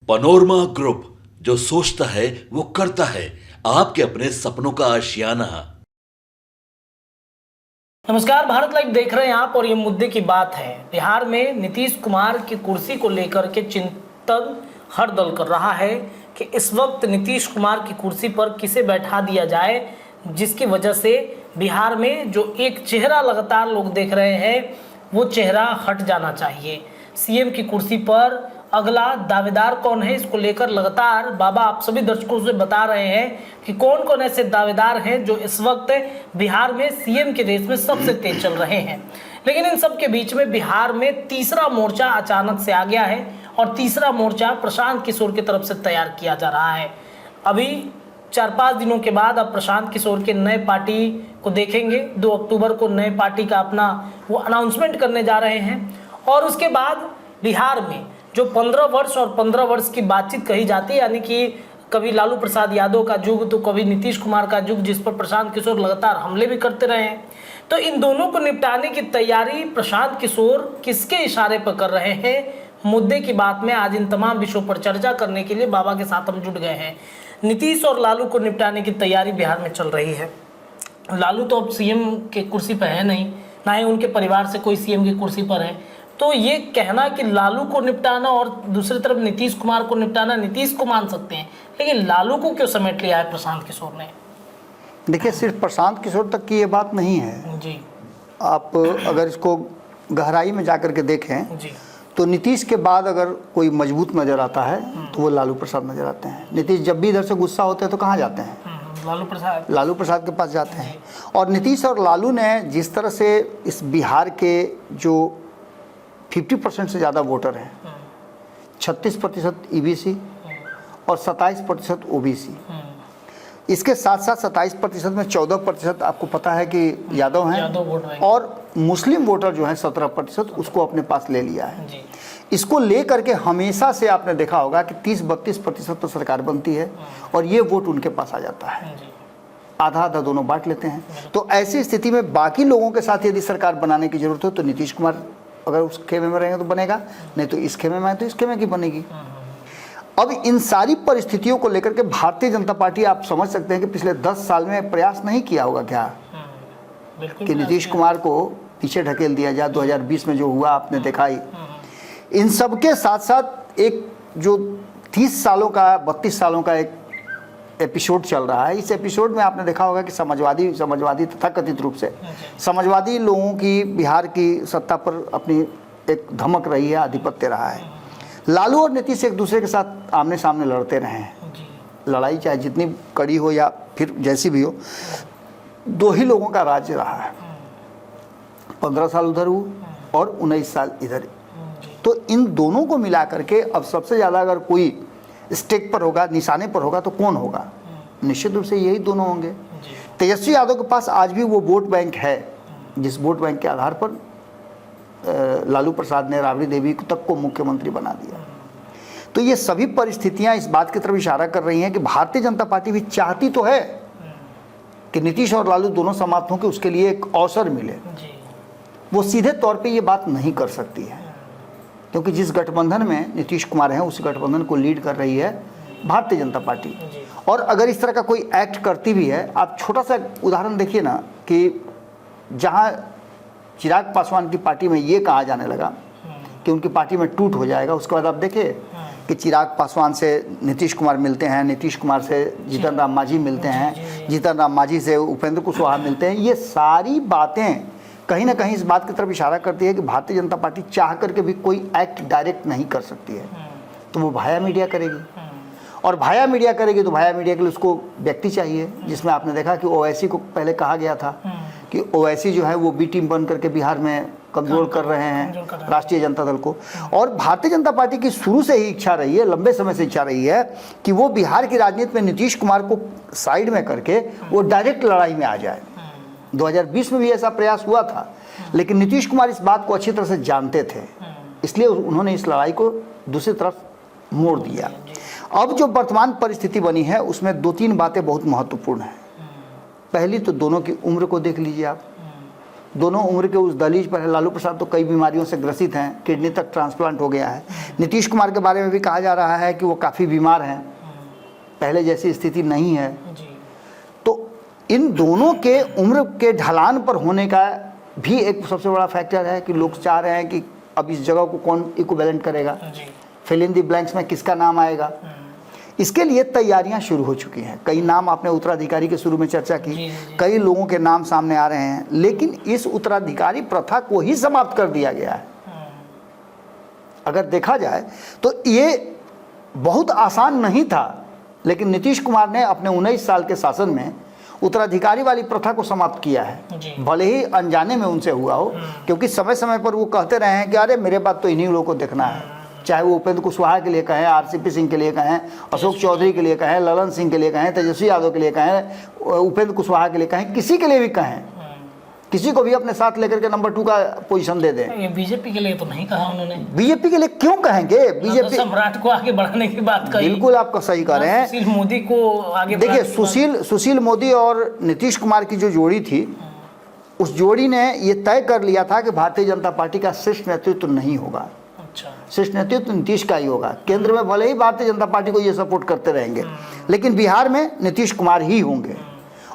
Panorama group, जो सोचता है वो करता है। आपके अपने सपनों का आशियाना। नमस्कार, भारत लाइव देख रहे हैं आप और ये मुद्दे की बात है। बिहार में नीतीश कुमार की कुर्सी को लेकर के चिंतन हर दल कर रहा है कि इस वक्त नीतीश कुमार की कुर्सी पर किसे बैठा दिया जाए, जिसकी वजह से बिहार में जो एक चेहरा लगातार लोग देख रहे हैं वो चेहरा हट जाना चाहिए। सीएम की कुर्सी पर अगला दावेदार कौन है, इसको लेकर लगातार बाबा आप सभी दर्शकों से बता रहे हैं कि कौन कौन ऐसे दावेदार हैं जो इस वक्त बिहार में सीएम के रेस में सबसे तेज चल रहे हैं। लेकिन इन सब के बीच में बिहार में तीसरा मोर्चा अचानक से आ गया है और तीसरा मोर्चा प्रशांत किशोर की तरफ से तैयार किया जा रहा है। अभी 4-5 दिनों के बाद अब प्रशांत किशोर के नए पार्टी को देखेंगे। 2 अक्टूबर को नए पार्टी का अपना वो अनाउंसमेंट करने जा रहे हैं और उसके बाद बिहार में जो 15 वर्ष और 15 वर्ष की बातचीत कही जाती है, यानी कि कभी लालू प्रसाद यादव का युग तो कभी नीतीश कुमार का युग, जिस पर प्रशांत किशोर लगातार हमले भी करते रहे हैं, तो इन दोनों को निपटाने की तैयारी प्रशांत किशोर किसके इशारे पर कर रहे हैं, मुद्दे की बात में आज इन तमाम विषयों पर चर्चा करने के लिए बाबा के साथ हम जुट गए हैं। नीतीश और लालू को निपटाने की तैयारी बिहार में चल रही है। लालू तो अब सीएम के कुर्सी पर है नहीं, ना ही उनके परिवार से कोई सीएम की कुर्सी पर है, तो ये कहना कि लालू को निपटाना और दूसरी तरफ नीतीश कुमार को निपटाना, नीतीश को मान सकते हैं, लेकिन लालू को क्यों समेट लिया है प्रशांत किशोर ने? देखिए, सिर्फ प्रशांत किशोर तक की ये बात नहीं है जी। आप अगर इसको गहराई में जाकर के देखें जी। तो नीतीश के बाद अगर कोई मजबूत नज़र आता है तो वो लालू प्रसाद नज़र आते हैं। नीतीश जब भी इधर से गुस्सा होते हैं तो कहाँ जाते हैं? लालू प्रसाद के पास जाते हैं। और नीतीश और लालू ने जिस तरह से इस बिहार के जो 50% से ज़्यादा वोटर हैं, 36% ईबीसी और 27% ओबीसी, इसके साथ साथ 27% में 14% आपको पता है कि यादव हैं, और मुस्लिम वोटर जो हैं 17% उसको अपने पास ले लिया है। इसको ले करके हमेशा से आपने देखा होगा कि 30-32% तो सरकार बनती है और ये वोट उनके पास आ जाता है, आधा आधा दोनों बांट लेते हैं। तो ऐसी स्थिति में बाकी लोगों के साथ यदि सरकार बनाने की जरूरत हो तो नीतीश कुमार अगर उस खेमे में रहेंगे तो बनेगा, नहीं तो इस खेमे में है तो इस खेमे की बनेगी। अब इन सारी परिस्थितियों को लेकर के भारतीय जनता पार्टी, आप समझ सकते हैं कि पिछले 10 साल में प्रयास नहीं किया होगा क्या कि नीतीश कुमार को पीछे ढकेल दिया जाए। 2020 में जो हुआ आपने देखा ही। इन सब के साथ साथ एक जो 30 सालों का 32 सालों का एक एपिसोड चल रहा है। इस एपिसोड में आपने देखा होगा कि समाजवादी तथा कथित रूप से समाजवादी लोगों की बिहार की सत्ता पर अपनी एक धमक रही है, आधिपत्य रहा है। लालू और नीतीश एक दूसरे के साथ आमने सामने लड़ते रहे हैं। लड़ाई चाहे जितनी कड़ी हो या फिर जैसी भी हो, 2 ही लोगों का राज्य रहा है। 15 साल उधर हुआ और 19 साल इधर। तो इन दोनों को मिला करके अब सबसे ज़्यादा अगर कोई स्टेक पर होगा, निशाने पर होगा, तो कौन होगा? निश्चित रूप से यही दोनों होंगे। तेजस्वी यादव के पास आज भी वो वोट बैंक है जिस वोट बैंक के आधार पर लालू प्रसाद ने राबड़ी देवी तक को मुख्यमंत्री बना दिया। तो ये सभी परिस्थितियां इस बात की तरफ इशारा कर रही हैं कि भारतीय जनता पार्टी भी चाहती तो है कि नीतीश और लालू दोनों समाप्त हों, कि उसके लिए एक अवसर मिले। वो सीधे तौर पे ये बात नहीं कर सकती है क्योंकि जिस गठबंधन में नीतीश कुमार हैं उस गठबंधन को लीड कर रही है भारतीय जनता पार्टी। और अगर इस तरह का कोई एक्ट करती भी है, आप छोटा सा उदाहरण देखिए ना कि जहां चिराग पासवान की पार्टी में ये कहा जाने लगा कि उनकी पार्टी में टूट हो जाएगा, उसके बाद आप देखिए कि चिराग पासवान से नीतीश कुमार मिलते हैं, नीतीश कुमार से जीतन राम मांझी मिलते हैं, जीतन राम मांझी से उपेंद्र कुशवाहा मिलते हैं। ये सारी बातें कहीं ना कहीं इस बात की तरफ इशारा करती है कि भारतीय जनता पार्टी चाह करके भी कोई एक्ट डायरेक्ट नहीं कर सकती है, तो वो भाया मीडिया करेगी। और भाया मीडिया करेगी तो भाया मीडिया के लिए उसको व्यक्ति चाहिए, जिसमें आपने देखा कि ओवैसी को पहले कहा गया था कि ओवैसी जो है वो बी टीम बन करके बिहार में कमजोर कर रहे हैं राष्ट्रीय जनता दल को। और भारतीय जनता पार्टी की शुरू से ही इच्छा रही है, लंबे समय से इच्छा रही है कि वो बिहार की राजनीति में नीतीश कुमार को साइड में करके वो डायरेक्ट लड़ाई में आ जाए। 2020 में भी ऐसा प्रयास हुआ था, लेकिन नीतीश कुमार इस बात को अच्छी तरह से जानते थे, इसलिए उन्होंने इस लड़ाई को दूसरी तरफ मोड़ दिया। अब जो वर्तमान परिस्थिति बनी है उसमें 2-3 बातें बहुत महत्वपूर्ण हैं। पहली तो दोनों की उम्र को देख लीजिए आप। दोनों उम्र के उस दहलीज पर है। लालू प्रसाद तो कई बीमारियों से ग्रसित हैं, किडनी तक ट्रांसप्लांट हो गया है। नीतीश कुमार के बारे में भी कहा जा रहा है कि वो काफ़ी बीमार हैं, पहले जैसी स्थिति नहीं है। तो इन दोनों के उम्र के ढलान पर होने का भी एक सबसे बड़ा फैक्टर है कि लोग चाह रहे हैं कि अब इस जगह को कौन इक्विवेलेंट करेगा, फिल इन द ब्लैंक्स में किसका नाम आएगा। इसके लिए तैयारियां शुरू हो चुकी हैं। कई नाम आपने उत्तराधिकारी के शुरू में चर्चा की, कई लोगों के नाम सामने आ रहे हैं, लेकिन इस उत्तराधिकारी प्रथा को ही समाप्त कर दिया गया है। अगर देखा जाए तो ये बहुत आसान नहीं था, लेकिन नीतीश कुमार ने अपने 19 साल के शासन में उत्तराधिकारी वाली प्रथा को समाप्त किया है। भले ही अनजाने में उनसे हुआ हो, क्योंकि समय समय पर वो कहते रहे हैं कि अरे मेरे बाद तो इन्हीं लोगों को देखना है, चाहे वो उपेंद्र कुशवाहा के लिए कहें, आरसीपी सिंह के लिए कहें, अशोक चौधरी के लिए कहें, ललन सिंह के लिए कहें, तेजस्वी यादव के लिए कहें, उपेंद्र कुशवाहा के लिए कहें, किसी के लिए भी कहें, किसी को भी अपने साथ लेकर के नंबर 2 का पोजीशन दे दें। ये बीजेपी के लिए तो नहीं कहा उन्होंने। बीजेपी के लिए क्यों कहेंगे? बीजेपी सम्राट को आगे बढ़ाने की बात कही। बिल्कुल आपका सही कह रहे हैं। सुशील मोदी को आगे देखिए, सुशील मोदी और नीतीश कुमार की जो जोड़ी थी, उस जोड़ी ने ये तय कर लिया था कि भारतीय जनता पार्टी का शीर्ष नेतृत्व नहीं होगा। शीर्ष नेतृत्व नीतीश का ही होगा। केंद्र में भले ही भारतीय जनता पार्टी को ये सपोर्ट करते रहेंगे, लेकिन बिहार में नीतीश कुमार ही होंगे।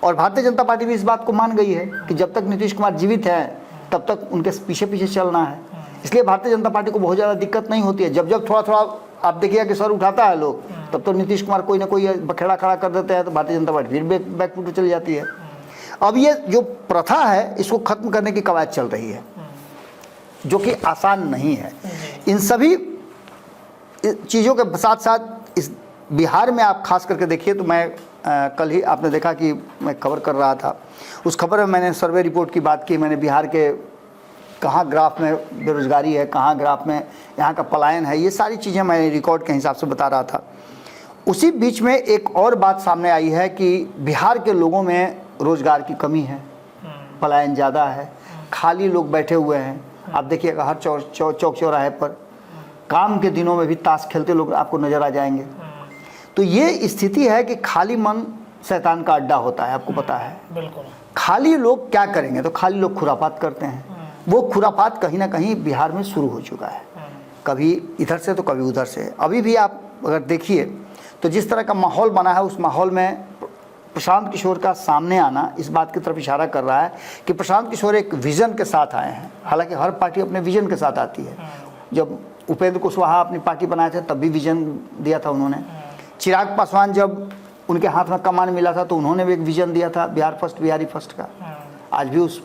और भारतीय जनता पार्टी भी इस बात को मान गई है कि जब तक नीतीश कुमार जीवित हैं तब तक उनके पीछे पीछे चलना है। इसलिए भारतीय जनता पार्टी को बहुत ज़्यादा दिक्कत नहीं होती है। जब जब थोड़ा थोड़ा आप देखिएगा कि सर उठाता है लोग, तब तो नीतीश कुमार कोई ना कोई बखेड़ा खड़ा कर देते हैं, तो भारतीय जनता पार्टी फिर बैकफुट पर चली जाती है। अब ये जो प्रथा है, इसको खत्म करने की कवायद चल रही है, जो कि आसान नहीं है। इन सभी चीज़ों के साथ साथ इस बिहार में आप खास करके देखिए तो मैं कल ही आपने देखा कि मैं खबर कर रहा था, उस खबर में मैंने सर्वे रिपोर्ट की बात की। मैंने बिहार के कहाँ ग्राफ में बेरोजगारी है, कहाँ ग्राफ में यहाँ का पलायन है, ये सारी चीज़ें मैं रिकॉर्ड के हिसाब से बता रहा था। उसी बीच में एक और बात सामने आई है कि बिहार के लोगों में रोज़गार की कमी है, पलायन ज़्यादा है, खाली लोग बैठे हुए हैं। आप देखिएगा हर चौक चौराहे पर काम के दिनों में भी ताश खेलते लोग आपको नज़र आ जाएंगे। तो ये स्थिति है कि खाली मन शैतान का अड्डा होता है, आपको पता है। बिल्कुल। खाली लोग क्या करेंगे? तो खाली लोग खुरापात करते हैं। वो खुरापात कहीं ना कहीं बिहार में शुरू हो चुका है, कभी इधर से तो कभी उधर से। अभी भी आप अगर देखिए तो जिस तरह का माहौल बना है, उस माहौल में प्रशांत किशोर का सामने आना इस बात की तरफ इशारा कर रहा है कि प्रशांत किशोर एक विज़न के साथ आए हैं। हालांकि हर पार्टी अपने विज़न के साथ आती है। जब उपेंद्र कुशवाहा अपनी पार्टी बनाए थे तब भी विज़न दिया था उन्होंने। चिराग पासवान जब उनके हाथ में कमान मिला था तो उन्होंने भी एक विज़न दिया था, बिहार फर्स्ट, बिहारी फर्स्ट का। आज भी उस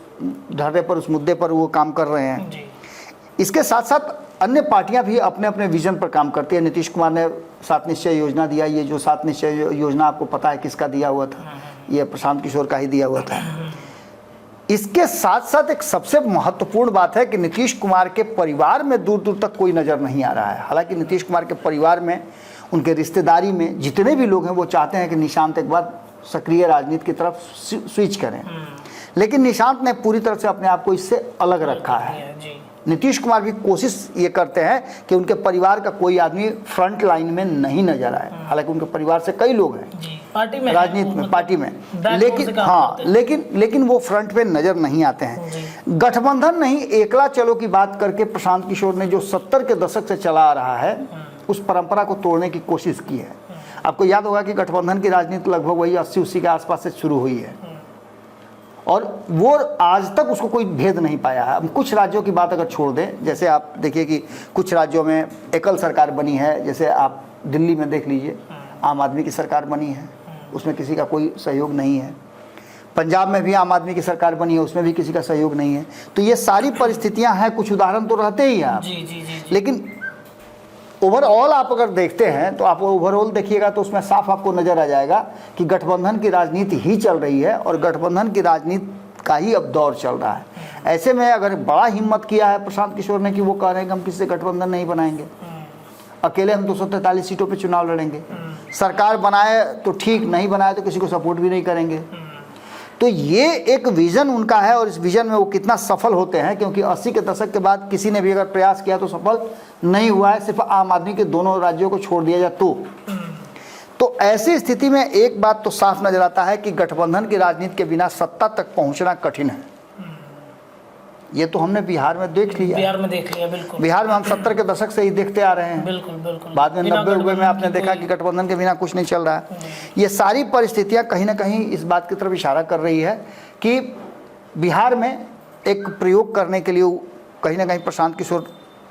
धरने पर, उस मुद्दे पर वो काम कर रहे हैं। इसके साथ साथ अन्य पार्टियां भी अपने अपने विजन पर काम करती है। नीतीश कुमार ने 7 निश्चय योजना दिया। ये जो 7 निश्चय योजना आपको पता है किसका दिया हुआ था? ये प्रशांत किशोर का ही दिया हुआ था। इसके साथ साथ एक सबसे महत्वपूर्ण बात है कि नीतीश कुमार के परिवार में दूर दूर तक कोई नज़र नहीं आ रहा है। हालांकि नीतीश कुमार के परिवार में, उनके रिश्तेदारी में जितने भी लोग हैं वो चाहते हैं कि निशांत एक बार सक्रिय राजनीति की तरफ स्विच करें, लेकिन निशांत ने पूरी तरह से अपने आप को इससे अलग रखा है। नीतीश कुमार भी कोशिश ये करते हैं कि उनके परिवार का कोई आदमी फ्रंट लाइन में नहीं नजर आए। हालांकि उनके परिवार से कई लोग हैं पार्टी में, राजनीति में, पार्टी में, लेकिन वो फ्रंट पे नजर नहीं आते हैं। गठबंधन नहीं, एकला चलो की बात करके प्रशांत किशोर ने जो 70 के दशक से चला आ रहा है उस परंपरा को तोड़ने की कोशिश की है। आपको याद होगा कि गठबंधन की राजनीति लगभग वही 80-80 के आसपास से शुरू हुई है और वो आज तक उसको कोई भेद नहीं पाया है। अब कुछ राज्यों की बात अगर छोड़ दें, जैसे आप देखिए कि कुछ राज्यों में एकल सरकार बनी है, जैसे आप दिल्ली में देख लीजिए आम आदमी की सरकार बनी है, उसमें किसी का कोई सहयोग नहीं है। पंजाब में भी आम आदमी की सरकार बनी है, उसमें भी किसी का सहयोग नहीं है। तो ये सारी परिस्थितियां हैं, कुछ उदाहरण तो रहते ही हैं आप। लेकिन ओवरऑल आप अगर देखते हैं तो आप ओवरऑल देखिएगा तो उसमें साफ आपको नज़र आ जाएगा कि गठबंधन की राजनीति ही चल रही है और गठबंधन की राजनीति का ही अब दौर चल रहा है। ऐसे में अगर बड़ा हिम्मत किया है प्रशांत किशोर ने कि वो कह रहे हैं कि हम किसी से गठबंधन नहीं बनाएंगे, अकेले हम 243 सीटों पर चुनाव लड़ेंगे, सरकार बनाए तो ठीक, नहीं बनाए तो किसी को सपोर्ट भी नहीं करेंगे। तो ये एक विज़न उनका है और इस विज़न में वो कितना सफल होते हैं, क्योंकि 80 के दशक के बाद किसी ने भी अगर प्रयास किया तो सफल नहीं हुआ है, सिर्फ आम आदमी के दोनों राज्यों को छोड़ दिया जाए तो ऐसी स्थिति में एक बात तो साफ नजर आता है कि गठबंधन की राजनीति के बिना सत्ता तक पहुंचना कठिन है। ये तो हमने बिहार में देख लिया। बिहार में देख लिया, बिल्कुल। बिहार में हम 70 के दशक से ही देखते आ रहे हैं। बिल्कुल बिल्कुल। बाद में 90 में आपने देखा कि गठबंधन के बिना कुछ नहीं चल रहा है। ये सारी परिस्थितियां कहीं ना कहीं इस बात की तरफ इशारा कर रही है कि बिहार में एक प्रयोग करने के लिए कहीं ना कहीं प्रशांत किशोर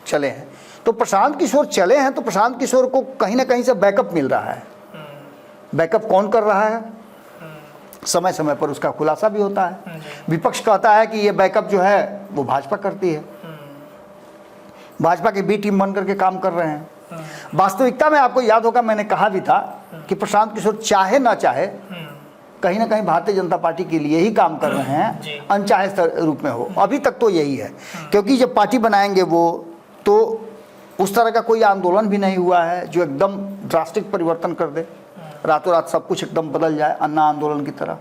चले हैं। तो प्रशांत किशोर चले हैं तो प्रशांत किशोर को कहीं ना कहीं से बैकअप मिल रहा है। बैकअप कौन कर रहा है? समय समय पर उसका खुलासा भी होता है। विपक्ष कहता है कि ये बैकअप जो है वो भाजपा करती है, भाजपा की बी टीम बन करके काम कर रहे हैं। वास्तविकता में आपको याद होगा, मैंने कहा भी था कि प्रशांत किशोर चाहे ना चाहे कहीं ना कहीं भारतीय जनता पार्टी के लिए ही काम कर रहे हैं, अनचाहे रूप में हो। अभी तक तो यही है, क्योंकि जब पार्टी बनाएंगे वो, तो उस तरह का कोई आंदोलन भी नहीं हुआ है जो एकदम ड्रास्टिक परिवर्तन कर दे, रातों रात सब कुछ एकदम बदल जाए, अन्ना आंदोलन की तरह,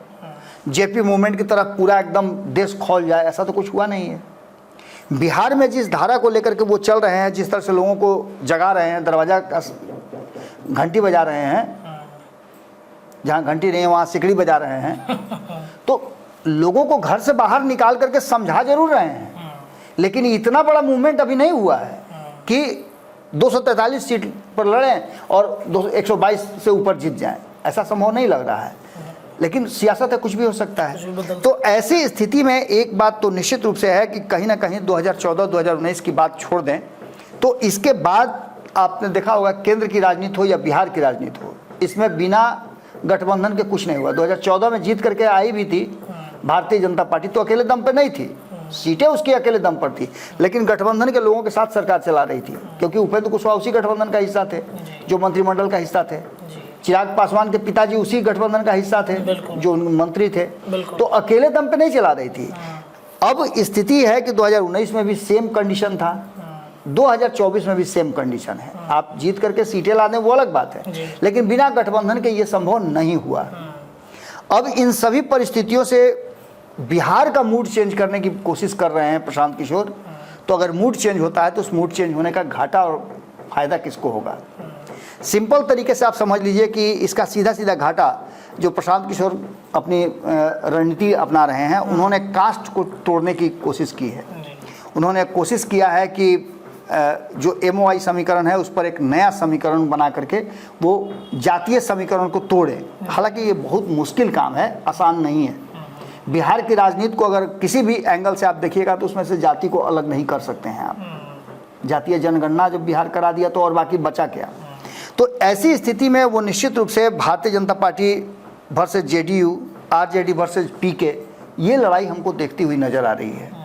जेपी मूवमेंट की तरह पूरा एकदम देश खोल जाए, ऐसा तो कुछ हुआ नहीं है। बिहार में जिस धारा को लेकर के वो चल रहे हैं, जिस तरह से लोगों को जगा रहे हैं, दरवाजा का घंटी बजा रहे हैं, जहाँ घंटी नहीं है वहाँ सिकड़ी बजा रहे हैं, तो लोगों को घर से बाहर निकाल करके समझा जरूर रहे हैं, लेकिन इतना बड़ा मूवमेंट अभी नहीं हुआ है कि 243 सीट पर लड़ें और 122 से ऊपर जीत जाएं। ऐसा संभव नहीं लग रहा है, लेकिन सियासत है, कुछ भी हो सकता है। तो ऐसी स्थिति में एक बात तो निश्चित रूप से है कि कहीं ना कहीं 2014-2019 की बात छोड़ दें तो इसके बाद आपने देखा होगा केंद्र की राजनीति हो या बिहार की राजनीति हो, इसमें बिना गठबंधन के कुछ नहीं हुआ। 2014 में जीत करके आई भी थी भारतीय जनता पार्टी, तो अकेले दम पे नहीं थी, सीटें उसकी अकेले दम पर थी, लेकिन गठबंधन के लोगों के साथ सरकार चला रही थी, क्योंकि उपेंद्र कुशवाहा उसी गठबंधन का हिस्सा थे जो मंत्रिमंडल का हिस्सा थे, चिराग पासवान के पिताजी उसी गठबंधन का हिस्सा थे जो मंत्री थे, तो अकेले दम पे नहीं चला रही थी। अब स्थिति है कि 2019 में भी सेम कंडीशन था, 2024 में भी सेम कंडीशन है। आप जीत करके सीटें ला दें वो अलग बात है, लेकिन बिना गठबंधन के ये संभव नहीं हुआ। अब इन सभी परिस्थितियों से बिहार का मूड चेंज करने की कोशिश कर रहे हैं प्रशांत किशोर। तो अगर मूड चेंज होता है तो उस मूड चेंज होने का घाटा और फायदा किसको होगा? सिंपल तरीके से आप समझ लीजिए कि इसका सीधा सीधा घाटा जो प्रशांत किशोर अपनी रणनीति अपना रहे हैं, उन्होंने कास्ट को तोड़ने की कोशिश की है। उन्होंने कोशिश किया है कि जो MOI समीकरण है उस पर एक नया समीकरण बना करके वो जातीय समीकरण को तोड़े। हालांकि ये बहुत मुश्किल काम है, आसान नहीं है। बिहार की राजनीति को अगर किसी भी एंगल से आप देखिएगा तो उसमें से जाति को अलग नहीं कर सकते हैं आप। जातीय जनगणना जब बिहार करा दिया तो और बाकी बचा क्या? तो ऐसी स्थिति में वो निश्चित रूप से Bharatiya Janata party versus JDU, RJD versus PK, ये लड़ाई हमको देखती हुई नजर आ रही है।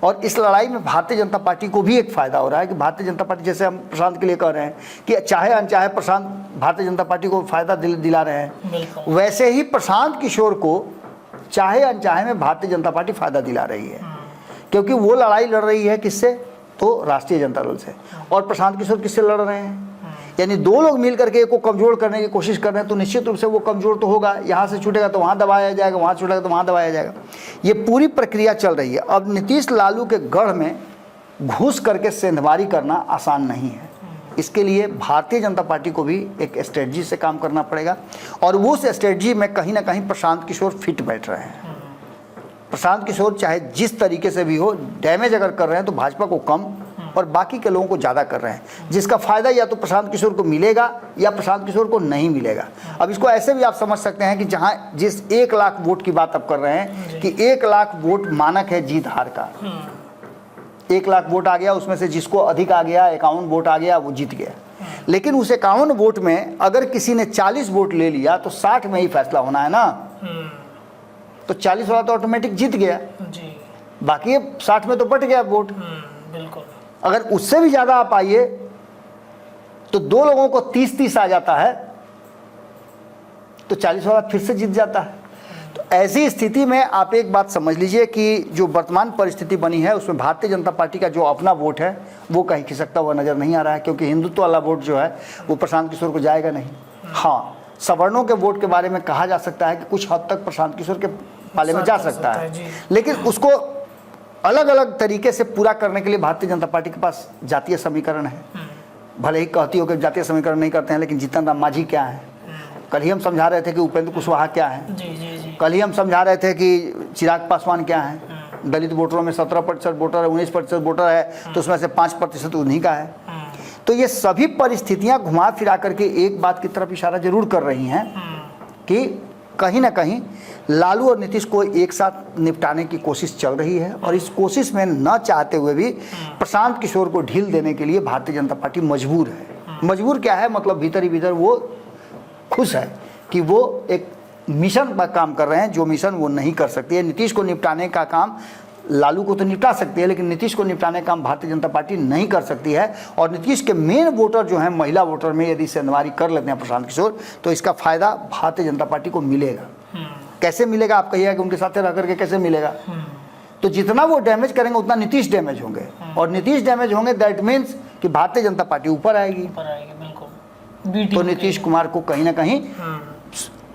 और इस लड़ाई में भारतीय जनता पार्टी को भी एक फ़ायदा हो रहा है कि भारतीय जनता पार्टी, जैसे हम प्रशांत के लिए कह रहे हैं कि चाहे अनचाहे प्रशांत भारतीय जनता पार्टी को फ़ायदा दिला रहे हैं, वैसे ही प्रशांत किशोर को चाहे अनचाहे में भारतीय जनता पार्टी फ़ायदा दिला रही है, क्योंकि वो लड़ाई लड़ रही है किससे? तो राष्ट्रीय जनता दल से। और प्रशांत किशोर किससे लड़ रहे हैं? यानी दो लोग मिल करके एक को कमज़ोर करने की कोशिश कर रहे हैं, तो निश्चित रूप से वो कमज़ोर तो होगा। यहाँ से छूटेगा तो वहाँ दबाया जाएगा, वहाँ छूटेगा तो वहाँ दबाया जाएगा। ये पूरी प्रक्रिया चल रही है। अब नीतीश लालू के गढ़ में घुस करके सेंधमारी करना आसान नहीं है। इसके लिए भारतीय जनता पार्टी को भी एक स्ट्रेटजी से काम करना पड़ेगा, और वो उस स्ट्रेटजी में कहीं ना कहीं प्रशांत किशोर फिट बैठ रहे हैं। प्रशांत किशोर चाहे जिस तरीके से भी हो, डैमेज अगर कर रहे हैं तो भाजपा को कम और बाकी के लोगों को ज़्यादा कर रहे हैं, जिसका फ़ायदा या तो प्रशांत किशोर को मिलेगा या प्रशांत किशोर को नहीं मिलेगा। अब इसको ऐसे भी आप समझ सकते हैं कि जहां जिस 1 लाख वोट की बात आप कर रहे हैं कि 1 लाख वोट मानक है जीत हार का। 1 लाख वोट आ गया, उसमें से जिसको अधिक आ गया, 51 वोट आ गया, वो जीत गया। लेकिन उस 51 वोट में अगर किसी ने 40 वोट ले लिया तो 60 में ही फैसला होना है ना, तो 40 वाला तो ऑटोमेटिक जीत गया, बाकी 60 में तो बट गया वोट। बिल्कुल। अगर उससे भी ज़्यादा आप आइए तो 2 लोगों को 30-30 आ जाता है, तो 40 वाला फिर से जीत जाता है। तो ऐसी स्थिति में आप एक बात समझ लीजिए कि जो वर्तमान परिस्थिति बनी है उसमें भारतीय जनता पार्टी का जो अपना वोट है वो कहीं खिसकता हुआ नज़र नहीं आ रहा है, क्योंकि हिंदुत्व वाला वोट जो है वो प्रशांत किशोर को जाएगा नहीं। हाँ, सवर्णों के वोट के बारे में कहा जा सकता है कि कुछ हद तक प्रशांत किशोर के पाले में जा सकता है, लेकिन उसको अलग अलग तरीके से पूरा करने के लिए भारतीय जनता पार्टी के पास जातीय समीकरण है। भले ही कहती हो कि जातीय समीकरण नहीं करते हैं, लेकिन जीतन राम मांझी क्या है, कल ही हम समझा रहे थे कि उपेंद्र कुशवाहा क्या है, कल ही हम समझा रहे थे कि चिराग पासवान क्या है, दलित वोटरों में 17% वोटर है, 19% वोटर है, तो उसमें से 5% उन्हीं का है। तो ये सभी परिस्थितियां घुमा फिरा करके एक बात की तरफ इशारा जरूर कर रही हैं कि कहीं ना कहीं लालू और नीतीश को एक साथ निपटाने की कोशिश चल रही है, और इस कोशिश में न चाहते हुए भी प्रशांत किशोर को ढील देने के लिए भारतीय जनता पार्टी मजबूर है। मजबूर क्या है, मतलब भीतर ही भीतर वो खुश है कि वो एक मिशन पर काम कर रहे हैं, जो मिशन वो नहीं कर सकती है। नीतीश को निपटाने का काम लालू को तो निपटा सकती है, लेकिन नीतीश को निपटाने का काम भारतीय जनता पार्टी नहीं कर सकती है। और नीतीश के मेन वोटर जो हैं, महिला वोटर में यदि सेंधमारी कर लेते हैं प्रशांत किशोर, तो इसका फायदा भारतीय जनता पार्टी को मिलेगा। कैसे मिलेगा आप कहिएगा कि उनके साथ रह करके कैसे मिलेगा? तो जितना वो डैमेज करेंगे उतना नीतीश डैमेज होंगे, और नीतीश डैमेज होंगे दैट मीन्स कि भारतीय जनता पार्टी ऊपर आएगी। तो नीतीश कुमार को कहीं ना कहीं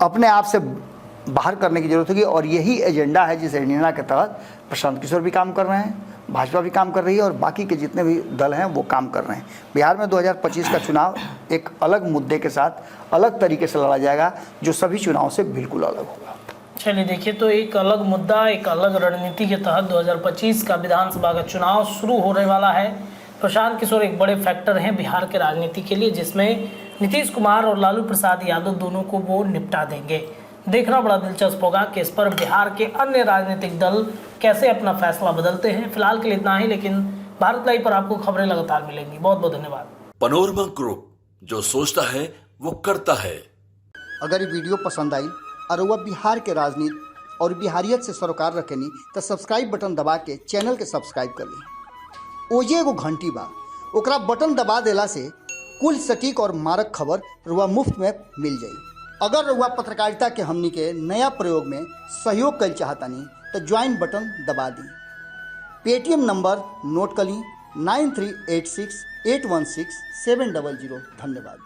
अपने आप से बाहर करने की जरूरत होगी, और यही एजेंडा है जिस एजेंडा के तहत प्रशांत किशोर भी काम कर रहे हैं, भाजपा भी काम कर रही है, और बाकी के जितने भी दल हैं वो काम कर रहे हैं। बिहार में 2025 का चुनाव एक अलग मुद्दे के साथ अलग तरीके से लड़ा जाएगा, जो सभी चुनाव से बिल्कुल अलग होगा। चलिए देखिए, तो एक अलग मुद्दा, एक अलग रणनीति के तहत 2025 का विधानसभा का चुनाव शुरू होने वाला है। प्रशांत किशोर एक बड़े फैक्टर हैं बिहार के राजनीति के लिए, जिसमें नीतीश कुमार और लालू प्रसाद यादव दोनों को वो निपटा देंगे। देखना बड़ा दिलचस्प होगा कि इस पर बिहार के अन्य राजनीतिक दल कैसे अपना फैसला बदलते हैं। फिलहाल के लिए इतना ही, लेकिन भारत लाइव पर आपको खबरें लगातार मिलेंगी। बहुत बहुत धन्यवाद। पनोरमा ग्रुप, जो सोचता है वो करता है। अगर ये वीडियो पसंद आई और वह बिहार के राजनीति और बिहारियत से सरोकार रखेनी, तो सब्सक्राइब बटन दबा के चैनल के सब्सक्राइब कर ली। ओजे एगो घंटी बा, ओकरा बटन दबा देला से कुल सटीक और मारक खबर रुआ मुफ्त में मिल जाई। अगर रुआ पत्रकारिता के हमनी के नया प्रयोग में सहयोग कर चाहतानी, तो ज्वाइन बटन दबा दी। पेटीएम नंबर नोट कर ली 9386816700। धन्यवाद।